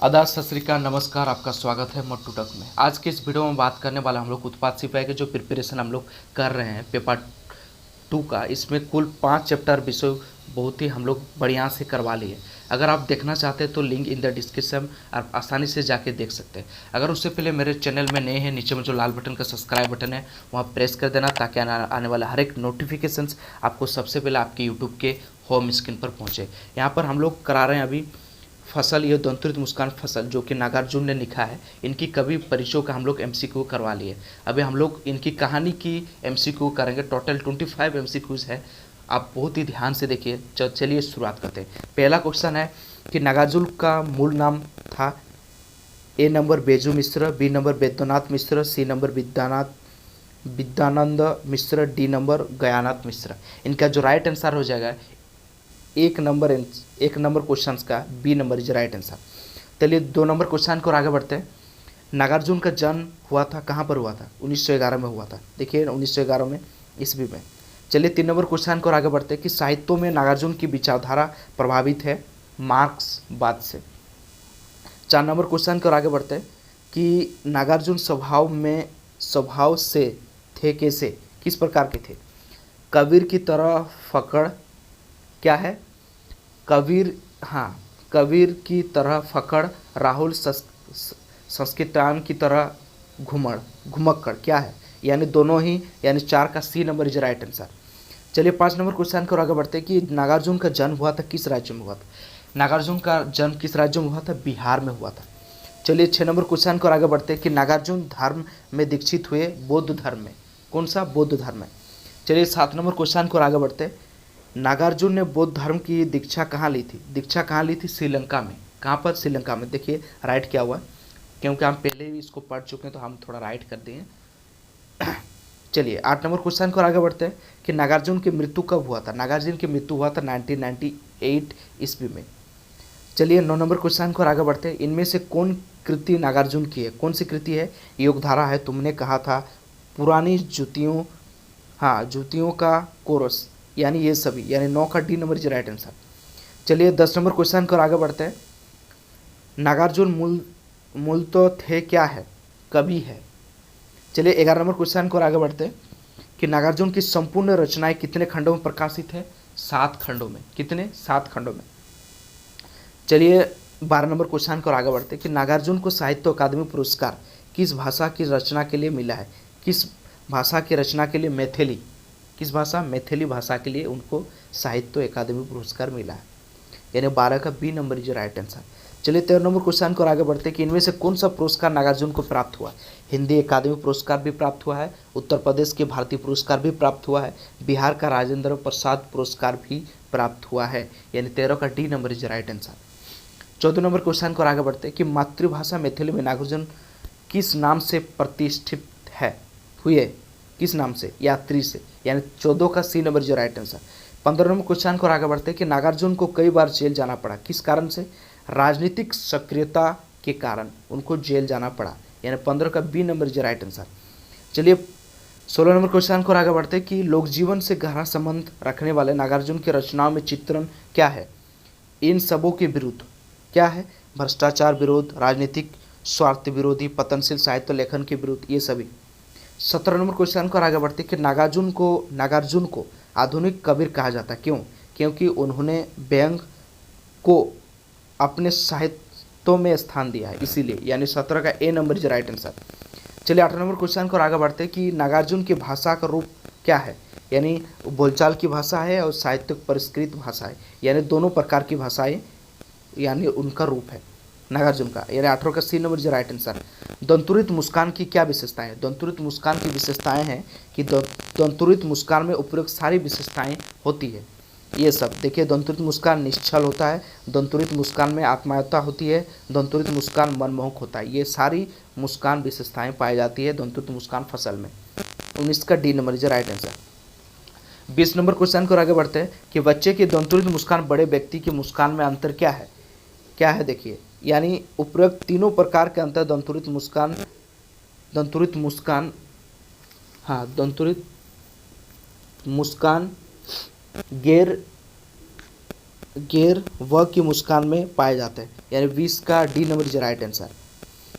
आदाब, सत श्री अकाल, नमस्कार। आपका स्वागत है मोटू टक में। आज के इस वीडियो में बात करने वाला हम लोग उत्पाद सिपाही के जो प्रिपरेशन हम लोग कर रहे हैं पेपर 2 का। इसमें कुल 5 चैप्टर विषय बहुत ही हम लोग बढ़िया से करवा लिए। अगर आप देखना चाहते हैं तो लिंक इन द डिस्क्रिप्शन, आप आसानी से जाके देख सकते हैं। अगर उससे पहले मेरे चैनल में नए हैं, नीचे में जो लाल बटन का सब्सक्राइब बटन है वहाँ प्रेस कर देना, ताकि आने वाला हर एक नोटिफिकेशंस आपको सबसे पहले आपके यूट्यूब के होम स्क्रीन पर पहुँचे। यहाँ पर हम लोग करा रहे हैं अभी फसल, ये दंतुरित मुस्कान फसल जो कि नागार्जुन ने लिखा है। इनकी कवि परिचयों का हम लोग एमसीक्यू करवा लिए। अभी हम लोग इनकी कहानी की एमसीक्यू करेंगे। टोटल 25 एमसीक्यूज है। आप बहुत ही ध्यान से देखिए। चलिए शुरुआत करते हैं। पहला क्वेश्चन है कि नागार्जुन का मूल नाम था। A number Beju Mishra, B number Vaidyanath Mishra, C number Vidyanand Mishra, D number Gayanath Mishra. इनका जो राइट आंसर हो जाएगा एक नंबर क्वेश्चन का B number is right answer. चलिए 2 नंबर क्वेश्चन को आगे बढ़ते हैं। नागार्जुन का जन्म हुआ था, कहाँ पर हुआ था? 1911 में हुआ था। देखिए 1911 में, ईस्वी में। चलिए 3 नंबर क्वेश्चन को आगे बढ़ते हैं कि साहित्यों में नागार्जुन की विचारधारा प्रभावित है मार्क्सवाद से। 4 नंबर क्वेश्चन को आगे बढ़ते हैं कि नागार्जुन स्वभाव से थे कैसे, किस प्रकार के थे? कबीर की तरह फकड़, क्या है? कबीर की तरह फकड़, राहुल संस्कृतान की तरह घुमक्कड़, क्या है? यानी दोनों ही, यानी 4 का C number is right answer. चलिए 5 नंबर क्वेश्चन को आगे बढ़ते हैं कि नागार्जुन का जन्म हुआ था किस राज्य में हुआ था? नागार्जुन का जन्म किस राज्य में हुआ था? बिहार में हुआ था। चलिए 6 नंबर क्वेश्चन को आगे बढ़ते हैं कि नागार्जुन धर्म में दीक्षित हुए बौद्ध धर्म में, कौन सा? बौद्ध धर्म में। चलिए 7 नंबर क्वेश्चन को आगे बढ़ते हैं। नागार्जुन ने बौद्ध धर्म की दीक्षा कहाँ ली थी? दीक्षा कहाँ ली थी? श्रीलंका में। कहाँ पर? श्रीलंका में। देखिए राइट क्या हुआ, क्योंकि हम पहले भी इसको पढ़ चुके हैं तो हम थोड़ा राइट कर दिए। चलिए 8 नंबर क्वेश्चन को आगे बढ़ते हैं कि नागार्जुन की मृत्यु कब हुआ था? नागार्जुन की मृत्यु हुआ था 1998 ईस्वी में। चलिए 9 नंबर क्वेश्चन को आगे बढ़ते हैं। इनमें से कौन कृति नागार्जुन की है? कौन सी कृति है? योगधारा है, तुमने कहा था, पुरानी जूतियों का कोरस, यानी ये सभी, यानी 9 का D number is right answer. चलिए 10 नंबर क्वेश्चन को आगे बढ़ते हैं। नागार्जुन मूल तो थे क्या है? कवि है। चलिए 11 नंबर क्वेश्चन को आगे बढ़ते हैं कि नागार्जुन की संपूर्ण रचनाएं कितने खंडों में प्रकाशित है? 7 खंडों में। कितने? 7 खंडों में। चलिए 12 नंबर क्वेश्चन को आगे बढ़ते हैं कि नागार्जुन को साहित्य अकादमी पुरस्कार किस भाषा की रचना के लिए मिला है? किस भाषा की रचना के लिए? मैथिली। किस भाषा? मैथिली भाषा के लिए उनको साहित्य अकादमी पुरस्कार मिला है, यानी 12 का B number is right answer. चलिए 13 नंबर क्वेश्चन को आगे बढ़ते हैं कि इनमें से कौन सा पुरस्कार नागार्जुन को प्राप्त हुआ? हिंदी अकादमी पुरस्कार भी प्राप्त हुआ है, उत्तर प्रदेश के भारतीय पुरस्कार भी प्राप्त हुआ है, बिहार का राजेंद्र प्रसाद पुरस्कार भी प्राप्त हुआ है, यानी 13 का D number is right answer. 14 number question को आगे बढ़ते हैं कि मातृभाषा मैथिली में नागार्जुन किस नाम से प्रतिष्ठित हुए? किस नाम से? यात्री से, यानी 14 का सी नंबर जो राइट आंसर। 15 नंबर क्वेश्चन को आगे बढ़ते हैं कि नागार्जुन को कई बार जेल जाना पड़ा, किस कारण से? राजनीतिक सक्रियता के कारण उनको जेल जाना पड़ा, यानी 15 का बी नंबर जो राइट आंसर। चलिए 16 नंबर क्वेश्चन को आगे बढ़ते हैं कि लोक जीवन से गहरा संबंध रखने वाले नागार्जुन की रचनाओं में चित्रण क्या है? इन सबों के विरुद्ध, क्या है? भ्रष्टाचार विरोध, राजनीतिक स्वार्थ विरोधी, पतनशील साहित्य लेखन के विरुद्ध, ये सभी। 17 नंबर क्वेश्चन को आगे बढ़ते हैं कि नागार्जुन को आधुनिक कबीर कहा जाता है, क्यों? क्योंकि उन्होंने व्यंग को अपने साहित्यों में स्थान दिया है, इसीलिए, यानी 17 का ए नंबर इज राइट आंसर। चलिए 18 नंबर क्वेश्चन को आगे बढ़ते हैं कि नागार्जुन की भाषा का रूप क्या है? यानी बोलचाल की भाषा है और साहित्यिक परिष्कृत भाषा है, यानी दोनों प्रकार की भाषाएं, यानी उनका रूप है नागार्जुन का, यानी 18 का C number is right answer. दंतुरित मुस्कान की क्या विशेषताएं हैं? दंतुरित मुस्कान की विशेषताएं हैं कि दंतुरित मुस्कान में उपयुक्त सारी विशेषताएं होती है। ये सब देखिए, दंतुरित मुस्कान निश्चल होता है, दंतुरित मुस्कान में आत्मीयता होती है, दंतुरित मुस्कान मनमोहक होता है। ये सारी मुस्कान विशेषताएं पाई जाती है दंतुरित मुस्कान फसल में। 19 का D number is right answer. 20 number question को आगे बढ़ते हैं कि बच्चे की दंतुरित मुस्कान बड़े व्यक्ति की मुस्कान में अंतर क्या है? क्या है देखिए, यानी उपरोक्त तीनों प्रकार के अंतर दंतुरित मुस्कान गैर गैर व की मुस्कान में पाए जाते हैं, यानी 20 का D number is right answer.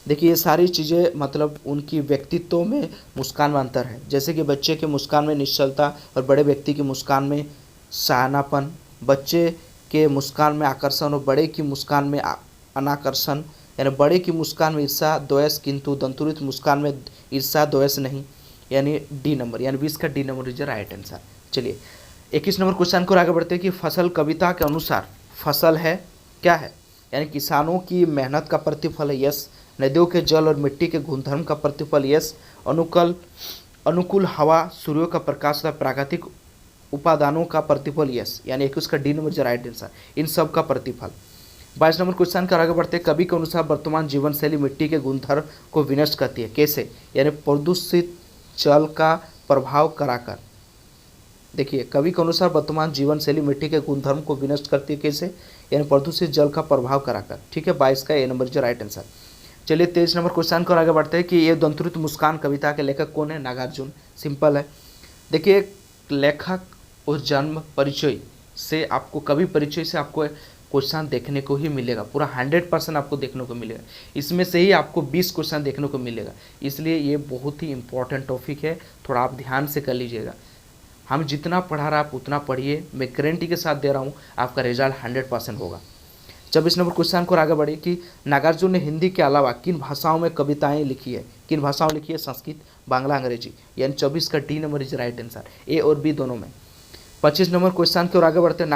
देखिए ये सारी चीज़ें मतलब उनकी व्यक्तित्व में मुस्कान में अंतर है, जैसे कि बच्चे के मुस्कान में निश्चलता और बड़े व्यक्ति की मुस्कान में सयानापन, बच्चे के मुस्कान में आकर्षण और बड़े की मुस्कान में अनाकर्षण, यानी बड़े की मुस्कान में ईर्षा द्वेष किंतु दंतुरित मुस्कान में ईर्षा द्वेष नहीं, यानी डी नंबर, यानी 20 का D number is right answer. चलिए 21 नंबर क्वेश्चन को आगे बढ़ते हैं कि फसल कविता के अनुसार फसल है क्या है, यानी किसानों की मेहनत का प्रतिफल है, यस। नदियों के जल और मिट्टी के गुणधर्म का प्रतिफल, यस। अनुकूल हवा, सूर्य का प्रकाश तथा प्राकृतिक उपादानों का प्रतिफल, यस, यानी 21 का D number is right answer, इन सब का प्रतिफल। 22 नंबर क्वेश्चन का आगे बढ़ते हैं, कवि के अनुसार वर्तमान जीवन शैली मिट्टी के गुणधर्म को विनष्ट करती है, कैसे, यानी प्रदूषित जल का प्रभाव कराकर। देखिए कवि के अनुसार वर्तमान जीवन शैली मिट्टी के गुणधर्म को विनष्ट करती है, कैसे, यानी प्रदूषित जल का प्रभाव कराकर, ठीक है। 22 का ए नंबर इज राइट आंसर। चलिए 23 नंबर क्वेश्चन को आगे बढ़ते हैं कि ये दंतुरित मुस्कान कविता के लेखक कौन है, नागार्जुन, सिंपल है। देखिए लेखक और जन्म परिचय से आपको, कवि परिचय से आपको क्वेश्चन देखने को ही मिलेगा, पूरा 100% आपको देखने को मिलेगा, इसमें से ही आपको 20 क्वेश्चन देखने को मिलेगा, इसलिए ये बहुत ही इंपॉर्टेंट टॉपिक है, थोड़ा आप ध्यान से कर लीजिएगा। हम जितना पढ़ा रहा आप उतना पढ़िए, मैं गारंटी के साथ दे रहा हूँ आपका रिजल्ट 100% होगा। 24 नंबर क्वेश्चन को आगे बढ़े कि नागार्जुन ने हिंदी के अलावा किन भाषाओं में कविताएं लिखी है, किन भाषाओं लिखी है, संस्कृत, बांग्ला, अंग्रेजी, यानी 24 का D number is right answer, A और बी दोनों में। 25 नंबर क्वेश्चन की ओर आगे बढ़ते हैं,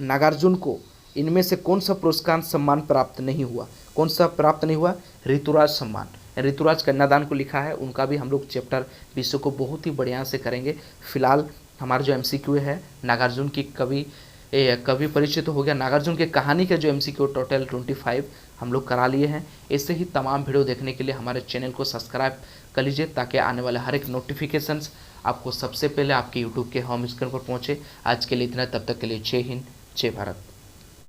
नागार्जुन को इनमें से कौन सा पुरस्कार सम्मान प्राप्त नहीं हुआ, कौन सा प्राप्त नहीं हुआ, ऋतुराज सम्मान, ऋतुराज कन्यादान को लिखा है, उनका भी हम लोग चैप्टर 20 को बहुत ही बढ़िया से करेंगे। फिलहाल हमारा जो MCQ है नागार्जुन की कवि परिचय तो हो गया, नागार्जुन के कहानी के जो MCQ टोटल 25 हम लोग करा लिए हैं। ऐसे ही तमाम वीडियो देखने के लिए हमारे चैनल को सब्सक्राइब कर लीजिए, ताकि आने वाले हर एक नोटिफिकेशंस आपको सबसे पहले आपके YouTube के होम स्क्रीन पर पहुँचे। आज के लिए इतना, तब तक के लिए जय हिंद, जय भारत।